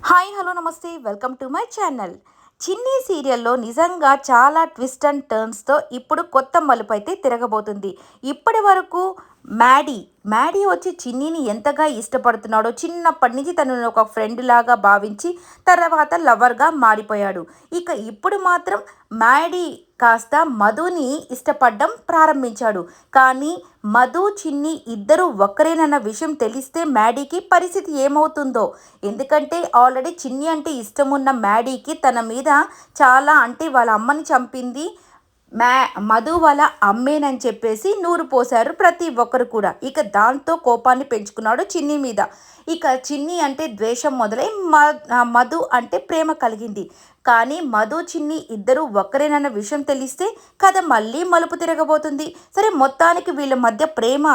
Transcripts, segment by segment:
Hi hello నమస్తే welcome to my channel. చిన్ని సీరియల్లో నిజంగా చాలా ట్విస్ట్ అండ్ టర్న్స్తో ఇప్పుడు కొత్త మలుపు అయితే తిరగబోతుంది. ఇప్పటి వరకు మ్యాడీ మ్యాడీ వచ్చి చిన్నిని ఎంతగా ఇష్టపడుతున్నాడో, చిన్నప్పటి నుంచి తనను ఒక ఫ్రెండ్ లాగా భావించి తర్వాత లవర్గా మారిపోయాడు. ఇక ఇప్పుడు మాత్రం మ్యాడీ కాస్త మధుని ఇష్టపడడం ప్రారంభించాడు. కానీ మధు చిన్ని ఇద్దరు ఒక్కరేనన్న విషయం తెలిస్తే మ్యాడీకి పరిస్థితి ఏమవుతుందో. ఎందుకంటే ఆల్రెడీ చిన్ని అంటే ఇష్టం ఉన్న మ్యాడీకి తన మీద చాలా, అంటే వాళ్ళ అమ్మని చంపింది మధు వాళ్ళ అమ్మేనని చెప్పేసి నూరు పోశారు ప్రతి ఒక్కరు కూడా. ఇక దాంతో కోపాన్ని పెంచుకున్నాడు చిన్ని మీద. ఇక చిన్ని అంటే ద్వేషం మొదలై మధు అంటే ప్రేమ కలిగింది. కానీ మధు చిన్ని ఇద్దరు ఒక్కరేనన్న విషయం తెలిస్తే కథ మళ్ళీ మలుపు తిరగబోతుంది. సరే, మొత్తానికి వీళ్ళ మధ్య ప్రేమ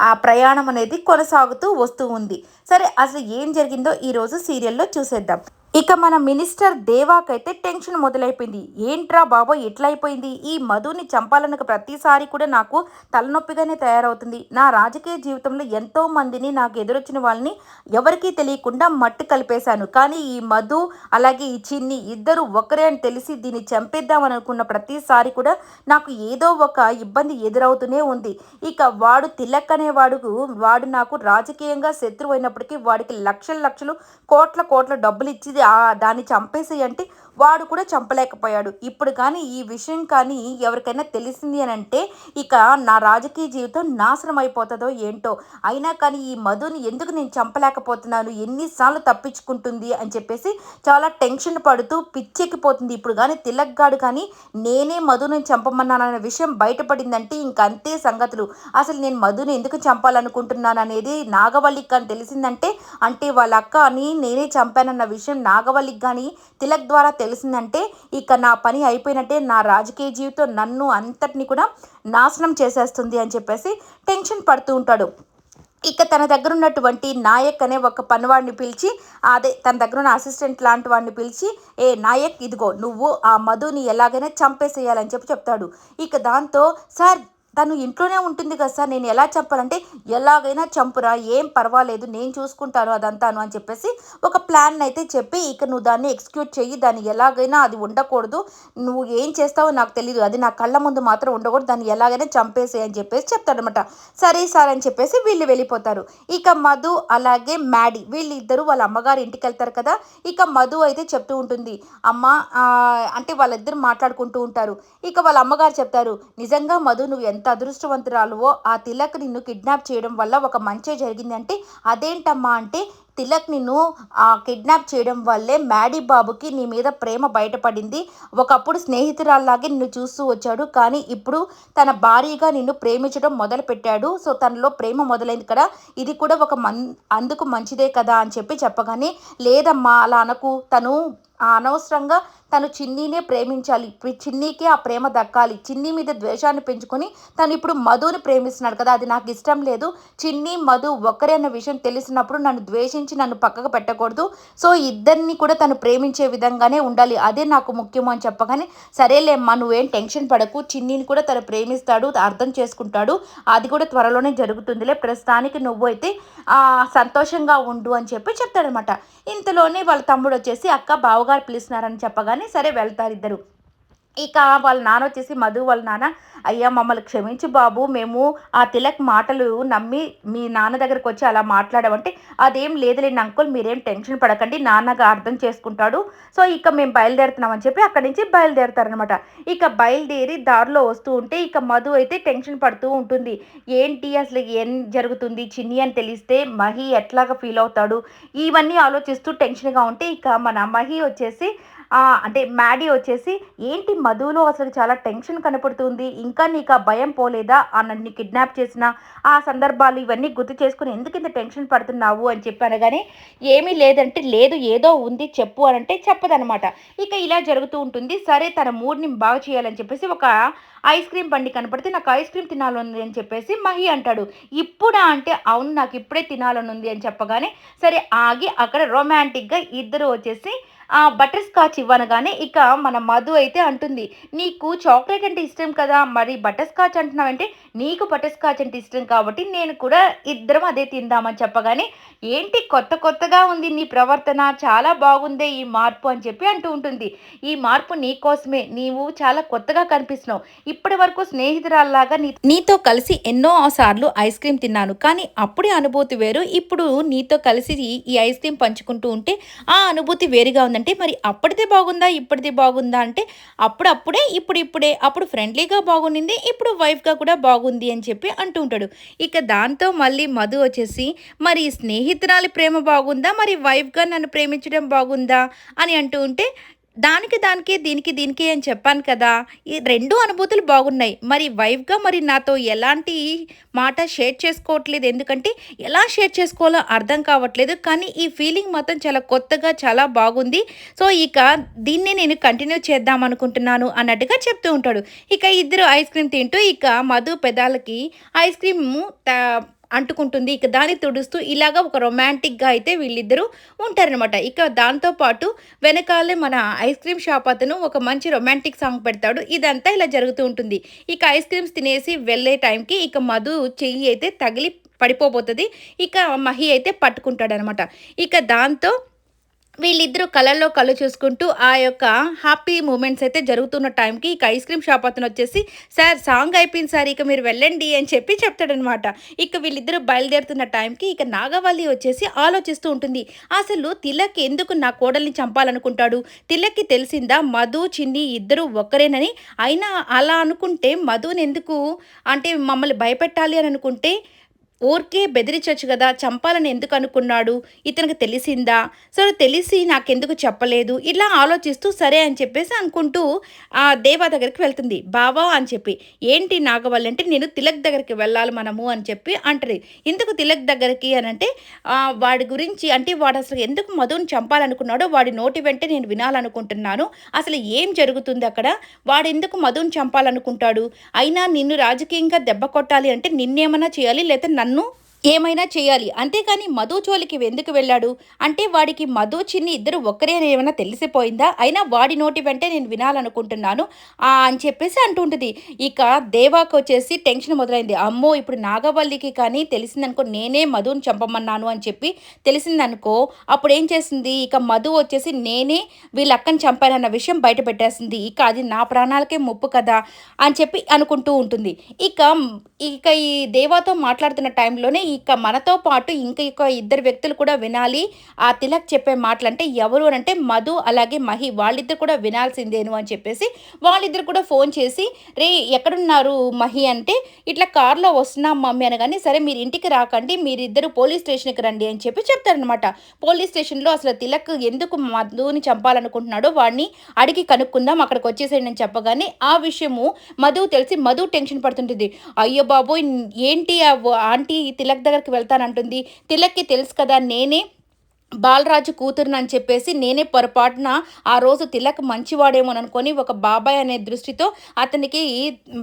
ఆ ప్రయాణం అనేది కొనసాగుతూ వస్తూ ఉంది. సరే, అసలు ఏం జరిగిందో ఈరోజు సీరియల్లో చూసేద్దాం. ఇక మన మినిస్టర్ దేవాకైతే టెన్షన్ మొదలైపోయింది. ఏంట్రా బాబోయ్ ఎట్లా అయిపోయింది, ఈ మధుని చంపాలన్న ప్రతిసారి కూడా నాకు తలనొప్పిగానే తయారవుతుంది. నా రాజకీయ జీవితంలో ఎంతో మందిని, నాకు ఎదురొచ్చిన వాళ్ళని ఎవరికీ తెలియకుండా మట్టి కలిపేశాను. కానీ ఈ మధు అలాగే ఈ చిన్ని ఇద్దరు ఒకరే అని తెలిసి దీన్ని చంపేద్దామని అనుకున్న ప్రతిసారి కూడా నాకు ఏదో ఒక ఇబ్బంది ఎదురవుతూనే ఉంది. ఇక వాడు తిలక్ అనేవాడు, వాడు నాకు రాజకీయంగా శత్రువు అయినప్పటికీ వాడికి లక్షల లక్షలు కోట్ల కోట్ల డబ్బులు ఇచ్చి దాన్ని చంపేసి అంటే వాడు కూడా చంపలేకపోయాడు. ఇప్పుడు కానీ ఈ విషయం కానీ ఎవరికైనా తెలిసింది అని అంటే ఇక నా రాజకీయ జీవితం నాశనం అయిపోతుందో ఏంటో. అయినా కానీ ఈ మధుని ఎందుకు నేను చంపలేకపోతున్నాను, ఎన్నిసార్లు తప్పించుకుంటుంది అని చెప్పేసి చాలా టెన్షన్ పడుతూ పిచ్చెక్కిపోతుంది. ఇప్పుడు కానీ తిలక్ గాడు కానీ నేనే మధుని చంపమన్నానన్న విషయం బయటపడిందంటే ఇంకంతే సంగతులు. అసలు నేను మధుని ఎందుకు చంపాలనుకుంటున్నాను అనేది నాగవల్లికి కానీ తెలిసిందంటే, అంటే వాళ్ళ అక్క అని నేనే చంపానన్న విషయం నాగవల్లికి కానీ తిలక్ ద్వారా తెలిసిందంటే ఇక నా పని అయిపోయినట్టే, నా రాజకీయ జీవితం నన్ను అంతటిని కూడా నాశనం చేసేస్తుంది అని చెప్పేసి టెన్షన్ పడుతూ ఉంటాడు. ఇక తన దగ్గర ఉన్నటువంటి నాయక్ అనే ఒక పనివాడిని పిలిచి, అదే తన దగ్గర ఉన్న అసిస్టెంట్ లాంటి వాడిని పిలిచి, ఏ నాయక్ ఇదిగో నువ్వు ఆ మధుని ఎలాగైనా చంపేసేయాలని చెప్పి చెప్తాడు. ఇక దాంతో సార్ తను ఇంట్లోనే ఉంటుంది కదా సార్, నేను ఎలా చంపాలంటే ఎలాగైనా చంపురా, ఏం పర్వాలేదు నేను చూసుకుంటాను అదంతాను అని చెప్పేసి ఒక ప్లాన్ అయితే చెప్పి, ఇక నువ్వు దాన్ని ఎగ్జిక్యూట్ చెయ్యి, దాన్ని ఎలాగైనా అది ఉండకూడదు, నువ్వు ఏం చేస్తావో నాకు తెలియదు, అది నా కళ్ళ ముందు మాత్రం ఉండకూడదు, దాన్ని ఎలాగైనా చంపేసే అని చెప్పేసి చెప్తాడనమాట. సరే సార్ అని చెప్పేసి వీళ్ళు వెళ్ళిపోతారు. ఇక మధు అలాగే మ్యాడీ వీళ్ళిద్దరూ వాళ్ళ అమ్మగారి ఇంటికి వెళ్తారు కదా. ఇక మధు అయితే చెప్తూ ఉంటుంది, అమ్మ అంటే వాళ్ళిద్దరు మాట్లాడుకుంటూ ఉంటారు. ఇక వాళ్ళ అమ్మగారు చెప్తారు, నిజంగా మధు నువ్వు ఎంత అదృష్టవంతురాలువో, ఆ తిలక్ నిన్ను కిడ్నాప్ చేయడం వల్ల ఒక మంచే జరిగింది అంటే అదేంటమ్మా అంటే, తిలక్ నిన్ను కిడ్నాప్ చేయడం వల్లే మ్యాడీ బాబుకి నీ మీద ప్రేమ బయటపడింది. ఒకప్పుడు స్నేహితురాల్లాగే నిన్ను చూస్తూ వచ్చాడు, కానీ ఇప్పుడు తన భార్యగా నిన్ను ప్రేమించడం మొదలుపెట్టాడు. సో తనలో ప్రేమ మొదలైంది కదా, ఇది కూడా ఒక అందుకు మంచిదే కదా అని చెప్పి చెప్పగానే, లేదమ్మా అలా అనకు, తను అనవసరంగా తను చిన్నీనే ప్రేమించాలి, చిన్నీకే ఆ ప్రేమ దక్కాలి, చిన్ని మీద ద్వేషాన్ని పెంచుకొని తను ఇప్పుడు మధుని ప్రేమిస్తున్నాడు కదా, అది నాకు ఇష్టం లేదు. చిన్ని మధు ఒక్కరే అన్న విషయం తెలిసినప్పుడు నన్ను ద్వేషించి నన్ను పక్కకు పెట్టకూడదు. సో ఇద్దరిని కూడా తను ప్రేమించే విధంగానే ఉండాలి, అదే నాకు ముఖ్యము అని చెప్పగానే, సరేలేమ్మా నువ్వేం టెన్షన్ పడకు, చిన్నిని కూడా తను ప్రేమిస్తాడు, అర్థం చేసుకుంటాడు, అది కూడా త్వరలోనే జరుగుతుందిలే, ప్రస్తుతానికి నువ్వు అయితే సంతోషంగా ఉండు అని చెప్పి చెప్తాడనమాట. ఇంతలోనే వాళ్ళ తమ్ముడు వచ్చేసి, అక్క బావగారు పిలుస్తున్నారని చెప్పగానే సరే వెళ్తారు ఇద్దరు. ఇక వాళ్ళ నాన్న వచ్చేసి, మధు వాళ్ళ నాన్న, అయ్యా మమ్మల్ని క్షమించు బాబు, మేము ఆ తిలక్ మాటలు నమ్మి మీ నాన్న దగ్గరకు వచ్చి అలా మాట్లాడామంటే, అదేం లేదులేండి అంకుల్, మీరేం టెన్షన్ పడకండి, నాన్నగా అర్థం చేసుకుంటాడు, సో ఇక మేము బయలుదేరుతున్నామని చెప్పి అక్కడి నుంచి బయలుదేరుతారనమాట. ఇక బయలుదేరి దారిలో వస్తూ ఉంటే ఇక మధు అయితే టెన్షన్ పడుతూ ఉంటుంది. ఏంటి అసలు ఏం జరుగుతుంది, చిన్ని అని తెలిస్తే మహి ఎట్లాగా ఫీల్ అవుతాడు, ఇవన్నీ ఆలోచిస్తూ టెన్షన్గా ఉంటే ఇక మన మహి వచ్చేసి అంటే మ్యాడీ వచ్చేసి, ఏంటి మధులో అసలు చాలా టెన్షన్ కనపడుతుంది, ఇంకా నీకు ఆ భయం పోలేదా, నన్ను కిడ్నాప్ చేసిన ఆ సందర్భాలు ఇవన్నీ గుర్తు చేసుకుని ఎందుకు ఇంత టెన్షన్ పడుతున్నావు అని చెప్పి అనగానే, ఏమీ లేదంటే, లేదు ఏదో ఉంది చెప్పు అని అంటే చెప్పదనమాట. ఇక ఇలా జరుగుతూ ఉంటుంది. సరే తన మూడ్ని బాగు చేయాలని చెప్పేసి ఒక ఐస్ క్రీమ్ బండి కనపడితే నాకు ఐస్ క్రీమ్ తినాలనుంది అని చెప్పేసి మహి అంటాడు. ఇప్పుడా అంటే, అవును నాకు ఇప్పుడే తినాలనుంది అని చెప్పగానే, సరే ఆగి అక్కడ రొమాంటిక్‌గా ఇద్దరు వచ్చేసి బటర్ స్కాచ్ ఇవ్వనగానే ఇక మన మధు అయితే అంటుంది, "నీకు చాక్లేట్ అంటే ఇష్టం కదా! మరి బటర్ స్కాచ్ అంటున్నావంటే, నీకు బటర్ స్కాచ్ అంటే ఇష్టం కాబట్టి నేను కూడా ఇద్దరం అదే తిందామని" చెప్పగానే, "ఏంటి కొత్త కొత్తగా ఉంది నీ ప్రవర్తన, చాలా బాగుందే ఈ మార్పు" అని చెప్పి అంటూ ఉంటుంది. "ఈ మార్పు నీకోసమే. నీవు చాలా కొత్తగా కనిపిస్తున్నావు. ఇప్పటి వరకు స్నేహితురాల్లాగా నీతో కలిసి ఎన్నో సార్లు ఐస్ క్రీమ్ తిన్నాను. కానీ అప్పుడి అనుభూతి వేరు. ఇప్పుడు నీతో కలిసి ఈ ఐస్ క్రీమ్ పంచుకుంటూ ఉంటే ఆ అనుభూతి వేరుగా ఉందంటే, మరి అప్పటిదే బాగుందా? ఇప్పటిది బాగుందా? అంటే అప్పుడప్పుడే, ఇప్పుడిప్పుడే. అప్పుడు ఫ్రెండ్లీగా బాగుండింది. ఇప్పుడు వైఫ్‌గా కూడా బాగుంది అని చెప్పి అంటూ ఉంటాడు. ఇక దాంతో మళ్ళీ మధు వచ్చేసి, మరి స్నేహితురాలి ప్రేమ బాగుందా? మరి వైఫ్‌గా నన్ను ప్రేమించడం బాగుందా? అని అంటూ ఉంటే, దానికి, దీనికి అని చెప్పాను కదా! ఈ 2 అనుభూతులు బాగున్నాయి. మరి వైఫ్‌గా మరి నాతో ఎలాంటి మాట షేర్ చేసుకోవట్లేదు. ఎందుకంటే, ఎలా షేర్ చేసుకోవాలో అర్థం కావట్లేదు. కానీ ఈ ఫీలింగ్ మాత్రం చాలా కొత్తగా, చాలా బాగుంది. సో, ఇక దీన్నే నేను కంటిన్యూ చేద్దామనుకుంటున్నాను అన్నట్టుగా చెప్తూ ఉంటాడు. ఇక ఇద్దరు ఐస్ క్రీమ్ తింటూ ఇక మధు పెదాలకి ఐస్ క్రీము తా అంటుకుంటుంది. ఇక దాన్ని తుడుస్తూ ఇలాగా ఒక రొమాంటిక్‌గా అయితే వీళ్ళిద్దరూ ఉంటారనమాట. ఇక దాంతో పాటు వెనకాలే మన ఐస్ క్రీమ్ షాప్ అతను ఒక మంచి రొమాంటిక్ సాంగ్ పెడతాడు. ఇదంతా ఇలా జరుగుతూ ఉంటుంది. ఇక ఐస్ క్రీమ్స్ తినేసి వెళ్ళే టైంకి ఇక మధు చెయ్యి అయితే తగిలి పడిపోబోతది. ఇక మహి అయితే పట్టుకుంటాడనమాట. ఇక దాంతో వీళ్ళిద్దరూ కళ్ళల్లో కళ్ళు చూసుకుంటూ ఆ యొక్క హ్యాపీ మూమెంట్స్ అయితే జరుగుతున్న టైంకి ఇక ఐస్ క్రీమ్ షాప్ అతనొచ్చేసి, "సార్ సాంగ్ అయిపోయింది సార్. ఇక మీరు వెళ్ళండి" అని చెప్పి చెప్తాడనమాట. ఇక వీళ్ళిద్దరూ బయలుదేరుతున్న టైంకి ఇక నాగవల్లి వచ్చేసి ఆలోచిస్తూ ఉంటుంది. అసలు తిలక్ ఎందుకు నా కోడల్ని చంపాలనుకుంటాడు? తిలక్‌కి తెలిసిందా మధు, చిన్ని ఇద్దరూ ఒక్కరేనని? అయినా అలా అనుకుంటే మధునెందుకు అంటే మమ్మల్ని భయపెట్టాలి అని అనుకుంటే ఊరికే బెదిరించొచ్చు గదా! చంపాలని ఎందుకనుకున్నాడు? ఇతనికి తెలిసిందా? సో, తెలిసి నాకెందుకు చెప్పలేదు? ఇలా ఆలోచిస్తూ సరే అని చెప్పేసి అనుకుంటూ దేవా దగ్గరికి వెళ్తుంది. బావా అని చెప్పి. ఏంటి నాగవల్లి అంటే, నేను తిలక్ దగ్గరికి వెళ్ళాలి మనము అని చెప్పి అంటది. ఎందుకు తిలక్ దగ్గరికి అనంటే, వాడి గురించి అంటే వాడసలు ఎందుకు మధుని చంపాలనుకున్నాడో వాడి నోటి వెంటే నేను వినాలనుకుంటున్నాను. అసలు ఏం జరుగుతుందక్కడ? వాడెందుకు మధుని చంపాలనుకుంటాడు? అయినా నిన్ను రాజకీయంగా దెబ్బ కొట్టాలి అంటే నిన్నేమన్నా చేయాలి లేతే నన్ను ఏమైనా చేయాలి. అంతేగాని మధు జోలికి ఎందుకు వెళ్ళాడు? అంటే వాడికి మధు, చిన్ని ఇద్దరు ఒక్కరే అని ఏమైనా తెలిసిపోయిందా? అయినా వాడి నోటి వెంటే నేను వినాలనుకుంటున్నాను అని చెప్పేసి అంటుంటది. ఇక దేవాకొచ్చేసి టెన్షన్ మొదలైంది. అమ్మో! ఇప్పుడు నాగవల్లికి కానీ తెలిసిందనుకో నేనే మధుని చంపమన్నాను అని చెప్పి తెలిసిందనుకో అప్పుడేం చేస్తుంది? ఇక మధు వచ్చేసి నేనే వీళ్ళ అక్కని చంపానన్న విషయం బయట పెట్టేస్తుంది. ఇక అది నా ప్రాణాలకే ముప్పు కదా! అని చెప్పి అనుకుంటూ ఉంటుంది. ఇక ఇక ఈ దేవాతో మాట్లాడుతున్న టైంలోనే ఇక మనతో పాటు ఇక ఇద్దరు వ్యక్తులు కూడా వినాలి. ఆ తిలక్ చెప్పే మాటలంటే ఎవరు అనంటే మధు అలాగే మహి వాళ్ళిద్దరు కూడా వినాల్సిందేను అని చెప్పేసి వాళ్ళిద్దరు కూడా ఫోన్ చేసి, "రే ఎక్కడున్నారు మహి" అంటే, "ఇట్లా కార్‌లో వస్తున్నాం మమ్మీ" అనగానే, "సరే మీరు ఇంటికి రాకండి. మీరిద్దరు పోలీస్ స్టేషన్‌కి రండి" అని చెప్పి చెప్తారనమాట. పోలీస్ స్టేషన్‌లో అసలు తిలక్ ఎందుకు మధుని చంపాలనుకుంటున్నాడో వాడిని అడిగి కనుక్కుందాం. అక్కడికొచ్చేసేయండి అని చెప్పగానే ఆ విషయము మధుకు తెలిసి మధు టెన్షన్ పడుతుంటది. అయ్య బాబోయ్! ఏంటి ఆంటీ తిలక్ దగ్గరికి వెళ్తానంటుంది. తిలక్‌కి తెలుసు కదా! నేనే బాలరాజు కూతురునని చెప్పేసి నేనే పొరపాటున ఆ రోజు తిలక్ మంచివాడేమోననుకోని ఒక బాబాయ్ అనే దృష్టితో అతనికి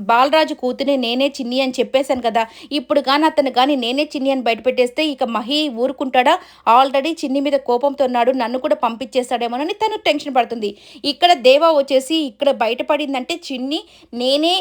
బాలరాజు కూతురిని నేనే చిన్ని అని చెప్పేశాను కదా! ఇప్పుడు గాని అతను గాని నేనే చిన్ని అని బయటపెట్టేస్తే ఇక మహి ఊరుకుంటాడా? ఆల్రెడీ చిన్ని మీద కోపంతో ఉన్నాడు. నన్ను కూడా పంపించేస్తాడేమోనని తను టెన్షన్ పడుతుంది. ఇక్కడ దేవా వచ్చేసి ఇక్కడ బయటపడిందంటే చిన్ని నేనే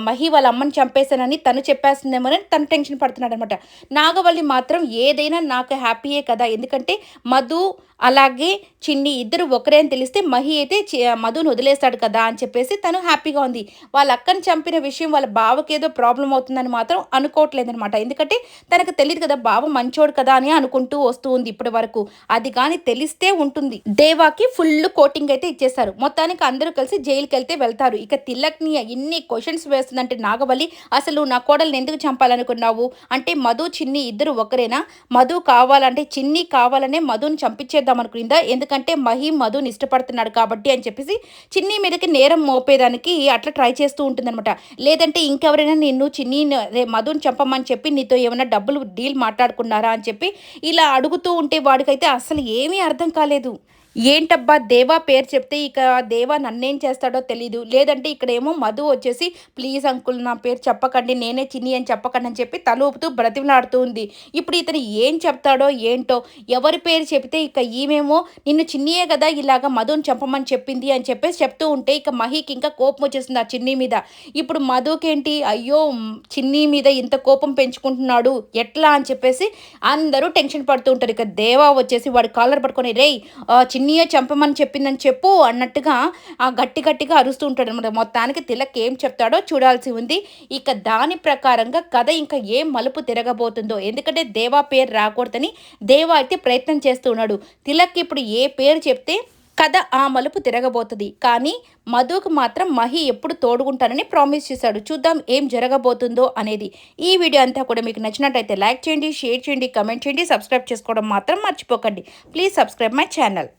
మహి వాళ్ళ అమ్మని చంపేశానని తను చెప్పేస్తుందేమోనని తను టెన్షన్ పడుతున్నాడనమాట. నాగవల్లి మాత్రం ఏదైనా నాకు హ్యాపీయే కదా! ఎందుకంటే మధు అలాగే చిన్ని ఇద్దరు ఒకరే అని తెలిస్తే మహి అయితే మధుని వదిలేస్తాడు కదా అని చెప్పేసి తను హ్యాపీగా ఉంది. వాళ్ళ అక్కని చంపిన విషయం వాళ్ళ బావకేదో ప్రాబ్లమ్ అవుతుందని మాత్రం అనుకోవట్లేదనమాట. ఎందుకంటే తనకు తెలీదు కదా! బావ మంచోడు కదా అని అనుకుంటూ వస్తూ ఉంది ఇప్పటి వరకు. అది గాని తెలిస్తే ఉంటుంది. దేవాకి ఫుల్ కోటింగ్ అయితే ఇచ్చేస్తారు. మొత్తానికి అందరూ కలిసి జైలుకెళ్తే వెళ్తారు. ఇక తిలక్‌ని ఎన్ని క్వెషన్స్ వేస్తుందంటే నాగవల్లి, "అసలు నా కోడల్ని ఎందుకు చంపాలనుకున్నావు? అంటే మధు, చిన్ని ఇద్దరు ఒకరేనా? మధు కావాలంటే చిన్ని కావాలనే మధుని చంపించేద్దాం అనుకుందా? ఎందుకంటే మహి మధుని ఇష్టపడుతున్నాడు కాబట్టి" అని చెప్పేసి చిన్ని మీదకి నేరం మోపేదానికి అట్లా ట్రై చేస్తూ ఉంటుందనమాట. లేదంటే ఇంకెవరైనా నిన్ను చిన్నిని అదే మధుని చంపమని చెప్పి నీతో ఏమైనా డబ్బులు డీల్ మాట్లాడుకున్నారా అని చెప్పి ఇలా అడుగుతూ ఉంటే వాడికైతే అస్సలు ఏమీ అర్థం కాలేదు. ఏంటబ్బా! దేవా పేరు చెప్తే ఇక దేవా నన్నేం చేస్తాడో తెలీదు. లేదంటే ఇక్కడేమో మధు వచ్చేసి ప్లీజ్ అంకుల్ నా పేరు చెప్పకండి. నేనే చిన్ని అని చెప్పకండి అని చెప్పి తల ఊపుతూ బ్రతిమలాడుతూ ఉంది. ఇప్పుడు ఇతను ఏం చెప్తాడో ఏంటో? ఎవరి పేరు చెబితే ఇక ఈమేమో నిన్ను చిన్నియే గదా! ఇలాగ మధుని చంపమని చెప్పింది అని చెప్పేసి చెప్తూ ఉంటే ఇక మహికి ఇంకా కోపం వచ్చేసింది ఆ చిన్ని మీద. ఇప్పుడు మధుకేంటి అయ్యో! చిన్ని మీద ఇంత కోపం పెంచుకుంటున్నాడు. ఎట్లా అని చెప్పేసి అందరూ టెన్షన్ పడుతూ ఉంటారు. ఇక దేవా వచ్చేసి వాడి కాలర్ పట్టుకొని రేయ్! చిన్నియే చంపమని చెప్పిందని చెప్పు అన్నట్టుగా గట్టి గట్టిగా అరుస్తూ ఉంటాడనమాట. మొత్తానికి తిలక్ ఏం చెప్తాడో చూడాల్సి ఉంది. ఇక దాని ప్రకారంగా కథ ఇంకా ఏం మలుపు తిరగబోతుందో. ఎందుకంటే దేవా పేరు రాకూడదని దేవా అయితే ప్రయత్నం చేస్తూ ఉన్నాడు. తిలక్ ఇప్పుడు ఏ పేరు చెప్తే కథ ఆ మలుపు తిరగబోతది. కానీ మధుకు మాత్రం మహి ఎప్పుడు తోడుగుంటానని ప్రామిస్ చేశాడు. చూద్దాం ఏం జరగబోతుందో అనేది. ఈ వీడియో అంతా కూడా మీకు నచ్చినట్టయితే లైక్ చేయండి, షేర్ చేయండి, కమెంట్ చేయండి, సబ్స్క్రైబ్ చేసుకోవడం మాత్రం మర్చిపోకండి. Please subscribe my channel.